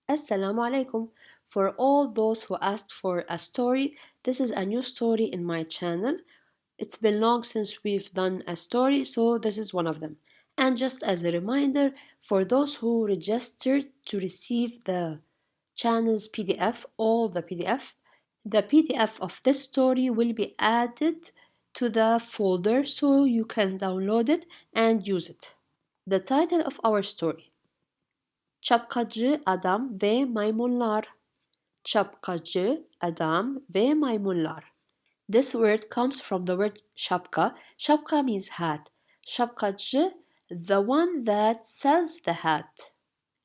Assalamu alaikum. For all those who asked for a story, this is a new story in my channel. It's been long since we've done a story, so this is one of them. And just as a reminder, for those who registered to receive the channel's PDF, all the PDF of this story will be added to the folder so you can download it and use it. The title of our story: Çapkacı Adam ve Maymunlar. Çapkacı Adam ve Maymunlar. This word comes from the word şapka. Şapka means hat. Şapkacı, the one that sells the hat.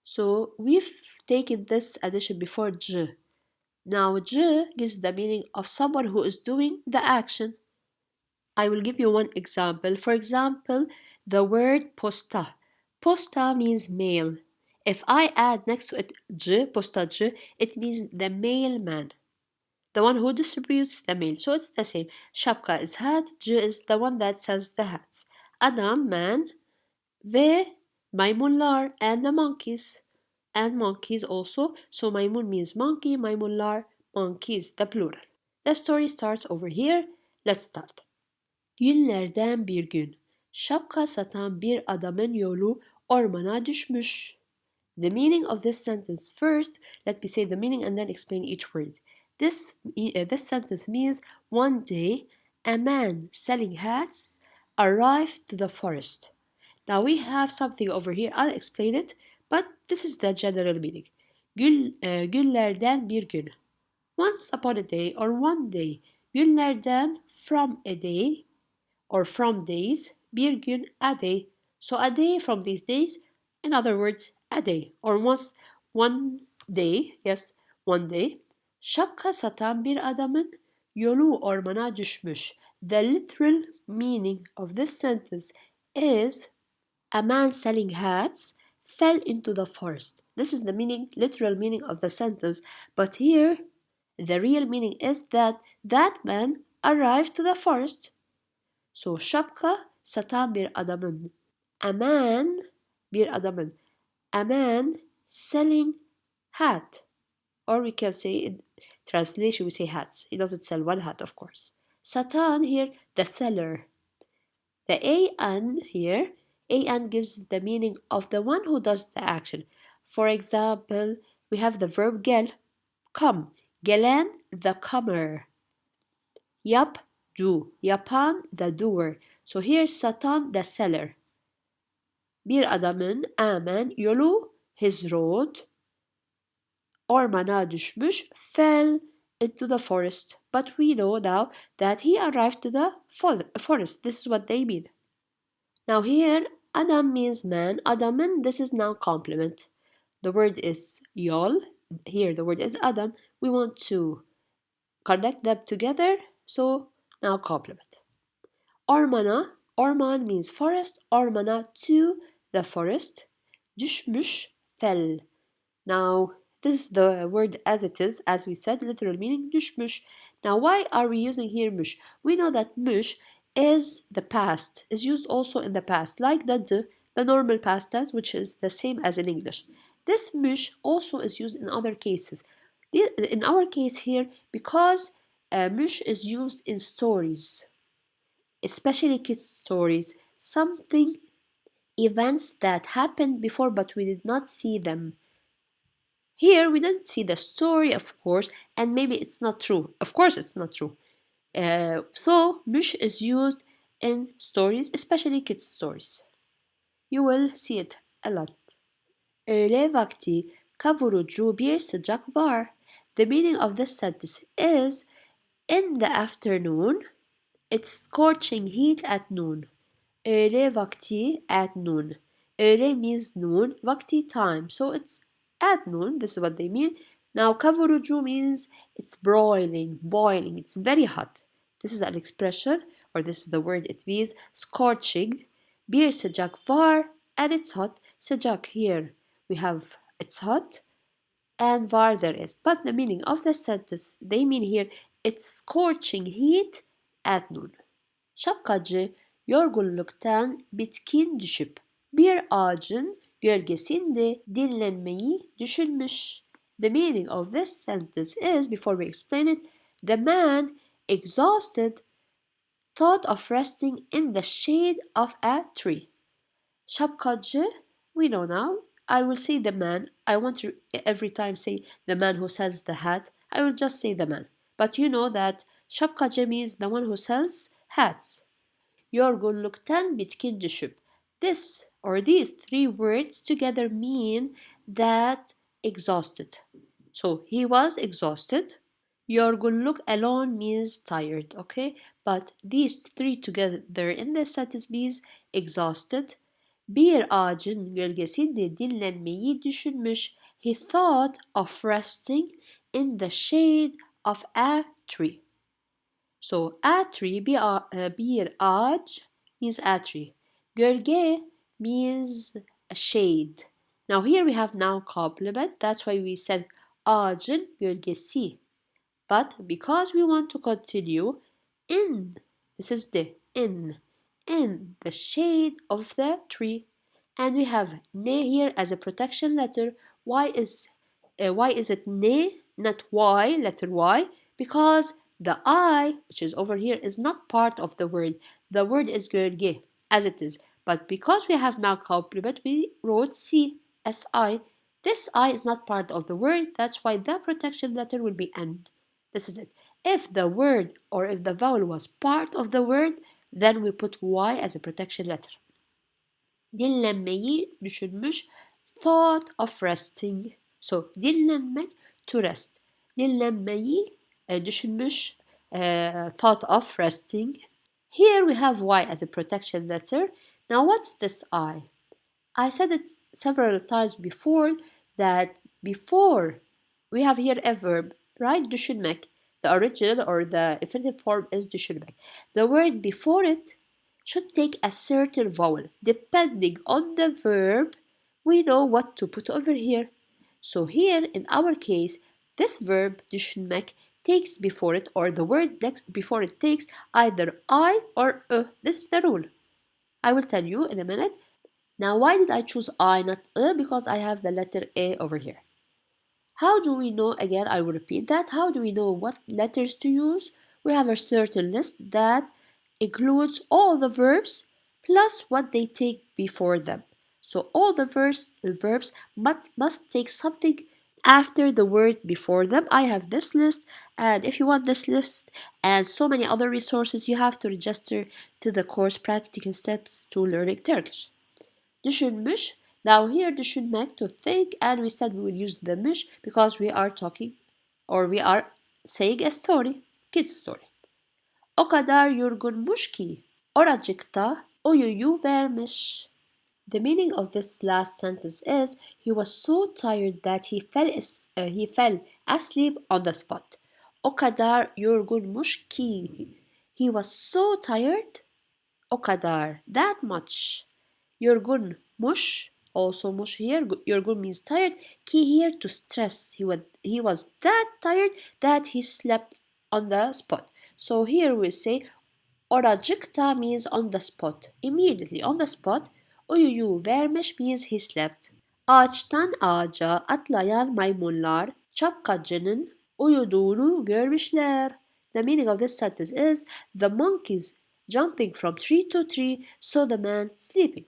So we've taken this addition before c. Now c gives the meaning of someone who is doing the action. I will give you one example. For example, the word posta. Posta means mail. If I add next to it c, postacı, it means the mailman, the one who distributes the mail. So it's the same. Şapka is hat, c is the one that sells the hats. Adam, man, ve maymunlar, and the monkeys. And monkeys also. So maymun means monkey, maymunlar, monkeys, the plural. The story starts over here. Let's start. Günlerden bir gün şapka satan bir adamın yolu ormana düşmüş. The meaning of this sentence first, let me say the meaning and then explain each word. This sentence means one day a man selling hats arrived to the forest. Now we have something over here. I'll explain it, but this is the general meaning. Günlerden bir gün. Once upon a day or one day. Günlerden from a day or from days. Bir gün a day. So a day from these days. In other words, a day or once one day. Yes, one day. Şapka satan bir adamın yolu ormana düşmüş. The literal meaning of this sentence is a man selling hats fell into the forest. This is the literal meaning of the sentence. But here, the real meaning is that that man arrived to the forest. So şapka satan bir adamın. A man selling hat. Or we can say in translation we say hats. He doesn't sell one hat, of course. Satan here, the seller. The an here, an gives the meaning of the one who does the action. For example, we have the verb gel, come. Gelen, the comer. Yap, do. Yapan, the doer. So here Satan, the seller. Bir adamın, a man, yolu, his road, ormana düşmüş, fell into the forest. But we know now that he arrived to the forest. This is what they mean. Now here, Adam means man. Adamın, this is now complement. The word is yol. Here the word is Adam. We want to connect them together. So now complement. Ormana. Orman means forest. Ormana, to the forest. Düşmüş, fell. Now this is the word as it is, as we said, literal meaning düşmüş. Now why are we using here müş? We know that müş is the past, is used also in the past, like the normal past tense, which is the same as in English. This müş also is used in other cases. In our case here, because müş is used in stories, especially kids' stories, events that happened before but we did not see them. Here we didn't see the story, of course, and maybe it's not true. Of course it's not true. So müş is used in stories, especially kids' stories. You will see it a lot. Öğle vakti kavurucu bir sıcak var. The meaning of this sentence is in the afternoon, it's scorching heat at noon. Öğle vakti at noon. Öğle means noon, vakti time. So it's at noon, this is what they mean. Now kavurucu means it's boiling, it's very hot. This is an expression, or this is the word it means, scorching. Bir sıcak var, and it's hot. Sıcak here, we have it's hot, and var there is. But the meaning of the sentence, they mean here, it's scorching heat at noon. Şapkacı yorgunluktan bitkin düşüp bir ağacın gölgesinde dinlenmeyi düşünmüş. The meaning of this sentence is, before we explain it, the man, exhausted, thought of resting in the shade of a tree. Şapkacı, we know now. I will say the man. I want to every time say the man who sells the hat. I will just say the man. But you know that şapkacı means the one who sells hats. Yorgunluktan bitkin düşüp. This or these three words together mean that exhausted. So he was exhausted. Yorgunluk alone means tired, okay? But these three together in this sentence means exhausted. Bir ağacın gölgesinde dinlenmeyi düşünmüş. He thought of resting in the shade of a tree. So a tree, bir ağaç means a tree. Gölge means a shade. Now here we have noun complement. That's why we said ağacın gölgesi. But because we want to continue in, this is the in the shade of the tree, and we have ne here as a protection letter. Why is it ne, not y, letter y? Because the I, which is over here, is not part of the word. The word is gölge, as it is. But because we have now complement, we wrote C, S-I. This I is not part of the word. That's why the protection letter will be N. This is it. If the word or if the vowel was part of the word, then we put Y as a protection letter. Dinlenmeyi düşünmüş, thought of resting. So dinlenmek, to rest. Dinlenmeyi düşünmüş, thought of resting. Here we have Y as a protection letter. Now what's this I? I said it several times before that before we have here a verb, right? Düşünmek. The original or the infinitive form is düşünmek. The word before it should take a certain vowel. Depending on the verb, we know what to put over here. So here, in our case, this verb, düşünmek, takes before it, or the word next before it takes either I or This is the rule. I will tell you in a minute. Now, why did I choose I, not Because I have the letter A over here. How do we know, again, I will repeat that, how do we know what letters to use? We have a certain list that includes all the verbs plus what they take before them. So all the verbs must take something after the word before them. I have this list, and if you want this list and so many other resources, you have to register to the course Practical Steps to Learning Turkish. Düşünmüş. Now here düşünmek, to think, and we said we will use the müş because we are talking or we are saying a story, kid's story. O kadar yorgunmuş ki oracıkta uyuyuvermiş. The meaning of this last sentence is he was so tired that he fell asleep on the spot. O kadar yorgunmuş ki. He was so tired. O kadar, that much. Yorgunmuş, also muş here. Yorgun means tired. Ki here to stress. He was that tired that he slept on the spot. So here we say oracıkta means on the spot. Immediately on the spot. Uyuyuvermiş means he slept. Ağaçtan ağaca atlayan maymunlar çapkacının uyuduğunu görmüşler. The meaning of this sentence is the monkeys jumping from tree to tree saw the man sleeping.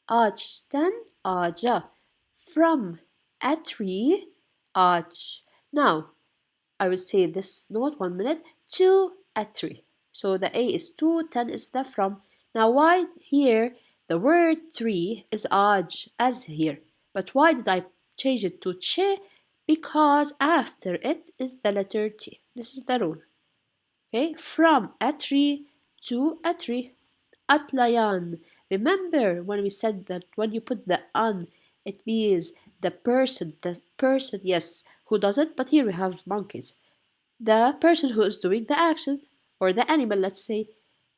Ağaçtan ağaca, from a tree, ağaç. Now, I will say this note 1 minute, to a tree. So the A is to, 10 is the from. Now why here the word tree is ağaç as here. But why did I change it to ç? Because after it is the letter T. This is the rule. Okay, from a tree to a tree. Atlayan. Remember when we said that when you put the an, it means the person, yes, who does it, but here we have monkeys. The person who is doing the action, or the animal, let's say.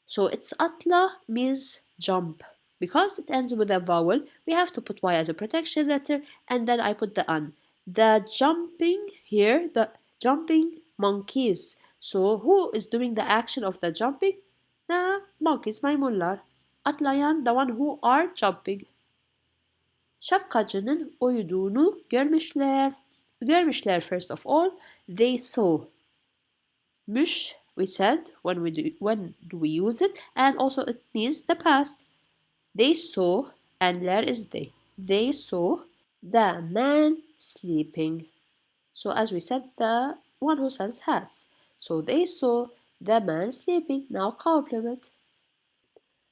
So it's atla means jump. Because it ends with a vowel, we have to put y as a protection letter, and then I put the an. The jumping here, the jumping monkeys. So who is doing the action of the jumping? The monkeys, maymunlar. Atlayan, the one who are jumping. Şapkacının uyuduğunu görmüşler. Görmüşler first of all. They saw. Müş, we said when do we use it, and also it means the past. They saw, and ler is they. They saw the man sleeping. So as we said, the one who says hats. So they saw the man sleeping. Now complement.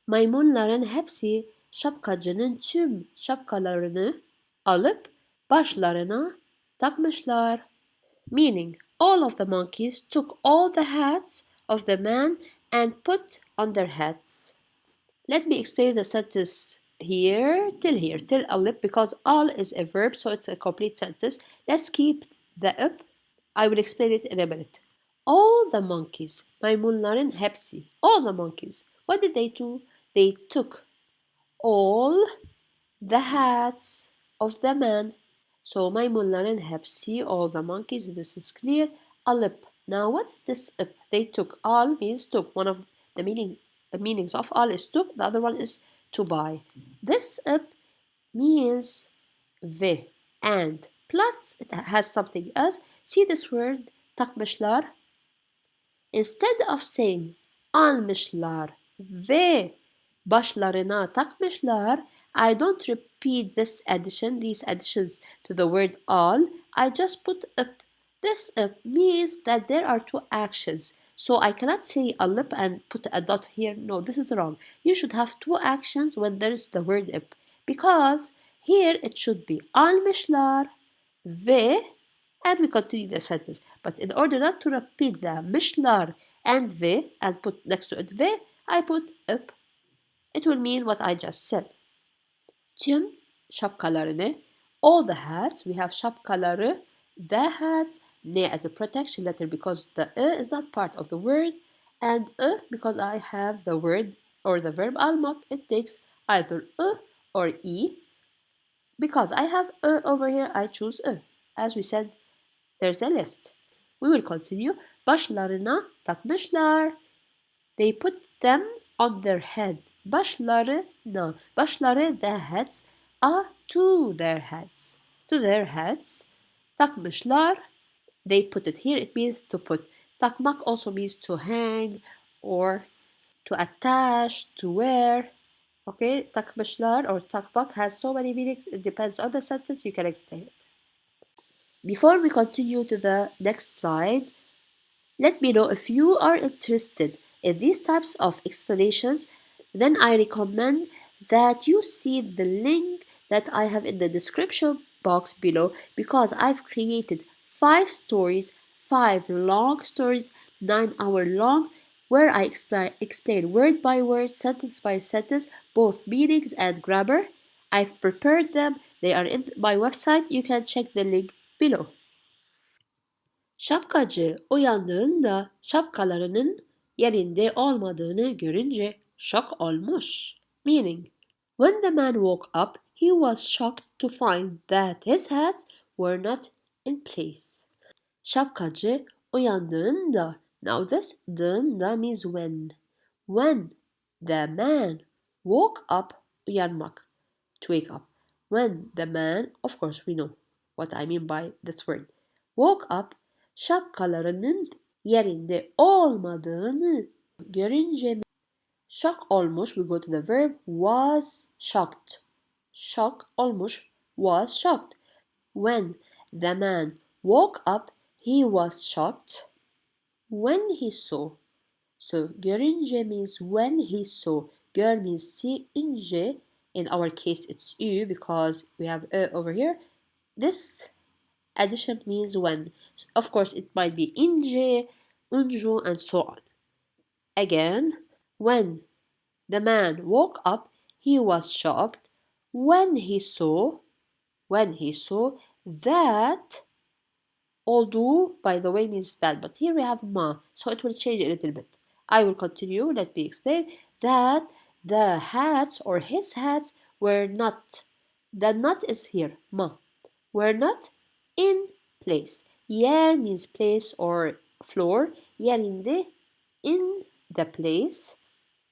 Maymunların hepsi şapkacının tüm şapkalarını alıp başlarına takmışlar. Meaning, all of the monkeys took all the hats of the man and put on their heads. Let me explain the sentence here, till alip, because all is a verb, so it's a complete sentence. Let's keep the up. I will explain it in a minute. All the monkeys, maymunların hepsi, all the monkeys. What did they do? They took all the hats of the man. So maymunların hepsi, all the monkeys, this is clear. Alıp. Now what's this up? They took. Al means took. One of the meanings of al is took. The other one is to buy. This up means ve and plus it has something else. See this word takmışlar. Instead of saying almışlar ve başlarına takmışlar, I don't repeat these additions to the word all. I just put up. This up means that there are two actions. So I cannot say alıp and put a dot here. No, this is wrong. You should have two actions when there is the word up. Because here it should be almışlar ve, and we continue the sentence. But in order not to repeat the mışlar and ve and put next to it ve, I put up. It will mean what I just said. Tüm şapkalarını, all the hats, we have şapkaları, the hats, ne as a protection letter because the is not part of the word, and because I have the word or the verb almak, it takes either or e. Because I have over here, I choose As we said, there's a list. We will continue. Başlarına takmışlar. They put them on their head. Başlarına. Başları, the heads, to their heads. To their heads. Takmışlar. They put it here. It means to put. Takmak also means to hang or to attach, to wear. Okay, takmışlar or takmak has so many meanings. It depends on the sentence. You can explain it. Before we continue to the next slide, let me know if you are interested in these types of explanations. Then I recommend that you see the link that I have in the description box below because I've created 5 stories, 5 long stories, 9-hour long, where I explain word by word, sentence by sentence, both meanings and grammar. I've prepared them. They are in my website. You can check the link below. Şapkacı uyandığında şapkalarının yerinde olmadığını görünce şok olmuş. Meaning, when the man woke up, he was shocked to find that his hats were not in place. Şapkacı uyandığında. Now this dığında means when. When the man woke up, uyanmak, to wake up. When the man, of course we know what I mean by this word. Woke up, şapkalarının yerinde olmadığını görünce şok olmuş. We go to the verb was shocked. Şok olmuş, was shocked. When the man woke up, he was shocked when he saw. So görünce means when he saw. Gör means see, ince. In our case it's ü because we have over here. This addition means when. Of course, it might be ince, uncu, and so on. Again, when the man woke up, he was shocked when he saw that, although, by the way, means that, but here we have ma, so it will change a little bit. I will continue. Let me explain that the hats or his hats were not. The not is here, ma, were not in place. Yer means place or floor. Yerinde, in the place.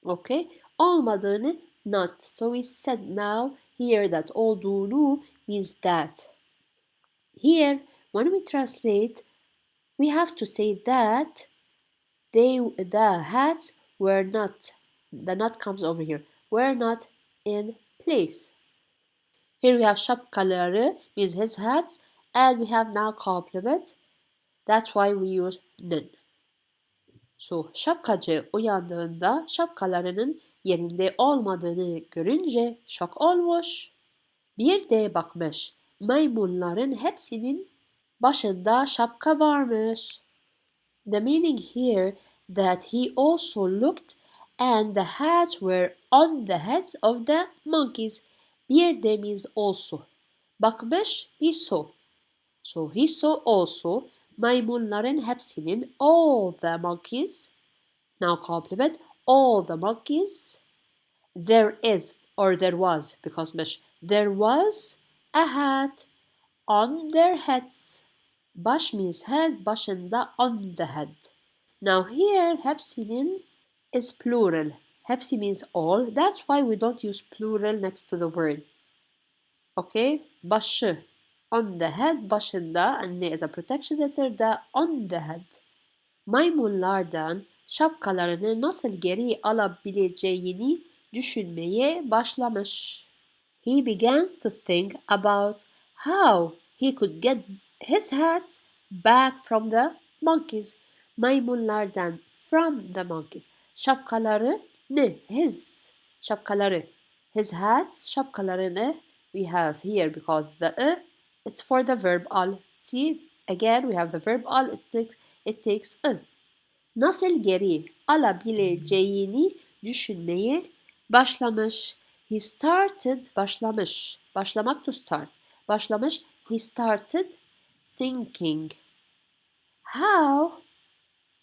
Okay. Olmadığını, not. So we said now here that olduğunu means that. Here When we translate, we have to say that the hats were not, the not comes over here, were not in place. Here we have şapkaları means his hats, and we have now complement. That's why we use nin. So şapkacı uyandığında şapkalarının yerinde olmadığını görünce şok olmuş. Bir de bakmış. Maymunların hepsinin başında şapka varmış. The meaning here that he also looked and the hats were on the heads of the monkeys. Bir de means also. Bakmış, he saw. So he saw also maymunların hepsinin, all the monkeys. Now complement, all the monkeys. There is or there was, because there was a hat on their heads. Baş means head, başında, on the head. Now here hepsinin is plural. Hepsi means all. That's why we don't use plural next to the word. Okay? Başı, on the head, başında, and ne is a protection letter da on the head. Maymunlardan şapkalarını nasıl geri alabileceğini düşünmeye başlamış. He began to think about how he could get his hats back from the monkeys. Maymunlardan, from the monkeys. Şapkaları ne? His. Şapkaları. His hats, şapkalarını we have here because the it's for the verb al. See, again we have the verb al, it takes nasıl geri alabileceğini düşünmeye başlamış. He started, başlamış. Başlamak to start. Başlamış, he started thinking how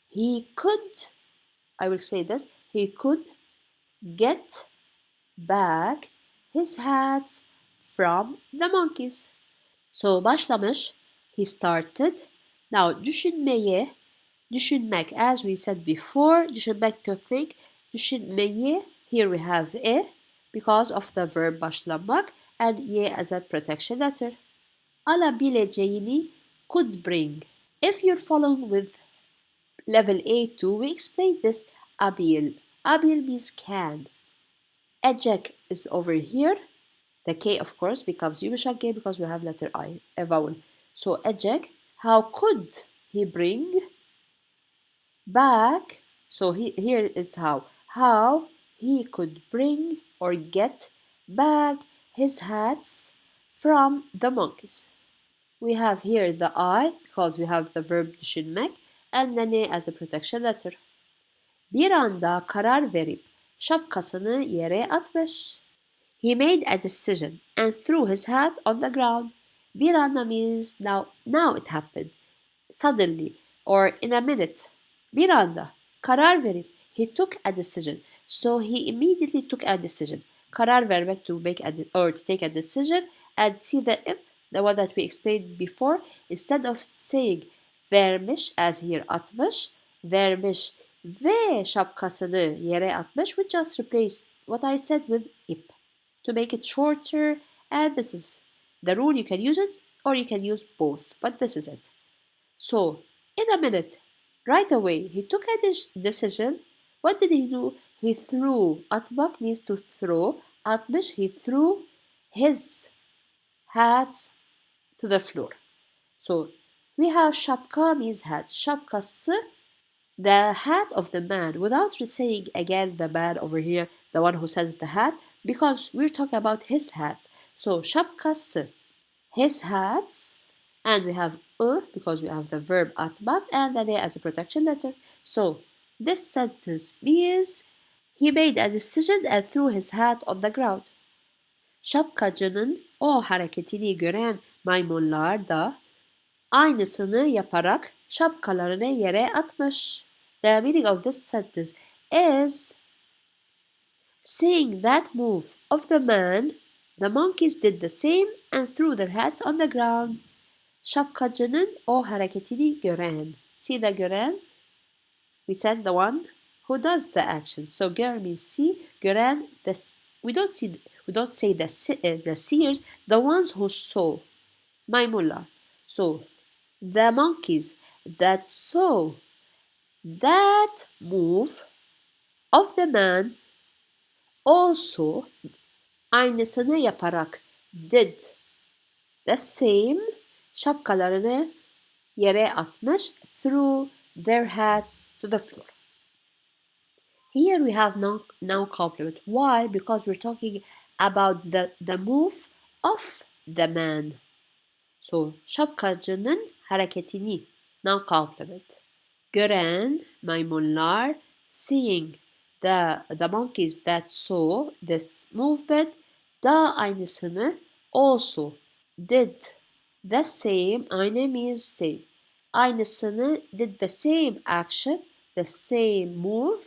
he could, I will explain this, he could get back his hats from the monkeys. So başlamış, he started. Now düşünmeye, düşünmek, as we said before, düşünmek to think, düşünmeyi, here we have because of the verb başlamak and ye as a protection letter. Alabileceğini could bring. If you're following with level A2, we explained this abil. Abil means can. Ecek is over here. The K, of course, becomes yumuşak K because we have letter I, a vowel. So ecek, how could he bring back? So here is how he could bring or get back his hats from the monkeys. We have here the I because we have the verb düşünmek and the ne as a protection letter. Bir anda karar verip şapkasını yere atmış. He made a decision and threw his hat on the ground. Bir anda means now it happened. Suddenly or in a minute. Bir anda karar verip he took a decision. So he immediately took a decision. Karar vermek to make or to take a decision, and see the one that we explained before, instead of saying vermiş as here atmış, vermiş ve şapkasını yere atmış, we just replace what I said with ip to make it shorter, and this is the rule. You can use it or you can use both, but this is it. So in a minute, right away, he took a decision. What did he do? He threw. Atmak means to throw. Atmış, he threw his hats to the floor. So we have şapka means hat. Şapkası, the hat of the man, without saying again the man over here, the one who sells the hat, because we're talking about his hats. So şapkası, his hats, and we have because we have the verb atmak and the ne as a protection letter. So this sentence means he made a decision and threw his hat on the ground. Şapkacının o hareketini gören maymunlar da aynısını yaparak şapkalarını yere atmış. The meaning of this sentence is seeing that move of the man, the monkeys did the same and threw their hats on the ground. Şapkacının o hareketini gören. See the gören? We said the one who does the action. So gör means see, gören, we don't say the seers, the ones who saw. Maymunlar. So The monkeys that saw that move of the man also aynısını yaparak did the same şapkalarını yere atmış threw their hats to the floor. Here we have noun complement. Why? Because we're talking about the move of the man. So şapkacının hareketini noun complement. Gören maymunlar seeing the monkeys that saw this movement da aynısını also did the same aynı means same aynısını did the same action the same move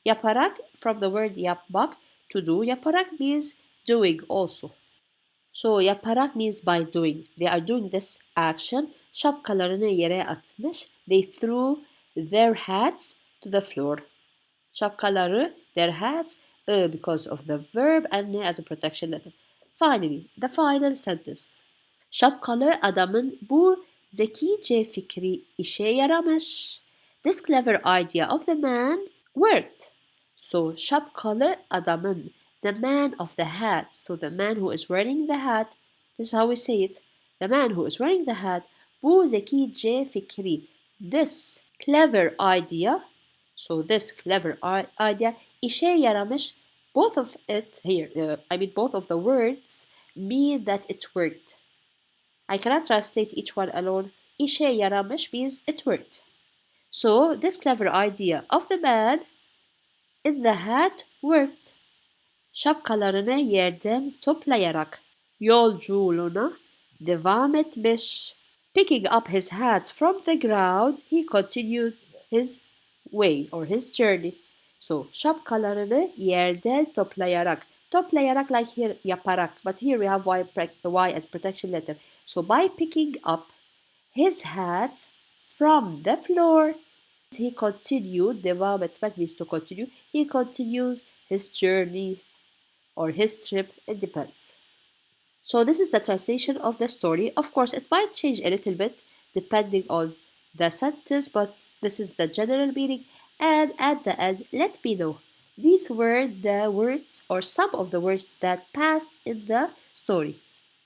yaparak from the word yapmak to do yaparak means doing also. So yaparak means by doing. They are doing this action. Şapkalarını yere atmış. They threw their hats to the floor. Şapkaları, their hats, because of the verb and as a protection letter. Finally, the final sentence. Şapkalı adamın bu zekice fikri işe yaramış. This clever idea of the man worked. So şapkalı adamın, the man of the hat, so the man who is wearing the hat, this is how we say it, the man who is wearing the hat, bu zekice fikri, this clever idea, so this clever idea, işe yaramış, both of it here, both of the words mean that it worked. I cannot translate each one alone. İşe yaramış means it worked. So this clever idea of the man in the hat worked. Şapkalarını yerden toplayarak yolculuğuna devam etmiş. Picking up his hats from the ground, he continued his way or his journey. So şapkalarını yerden toplayarak. Toplayarak like here yaparak. But here we have y as protection letter. So by picking up his hats from the floor, he continued, devam etmek means to continue. He continues his journey or his trip, it depends. So this is the translation of the story. Of course, it might change a little bit depending on the sentence, but this is the general meaning. And at the end, let me know. These were the words or some of the words that passed in the story.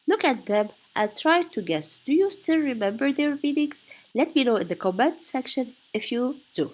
Look at them and try to guess. Do you still remember their meanings? Let me know in the comment section if you do.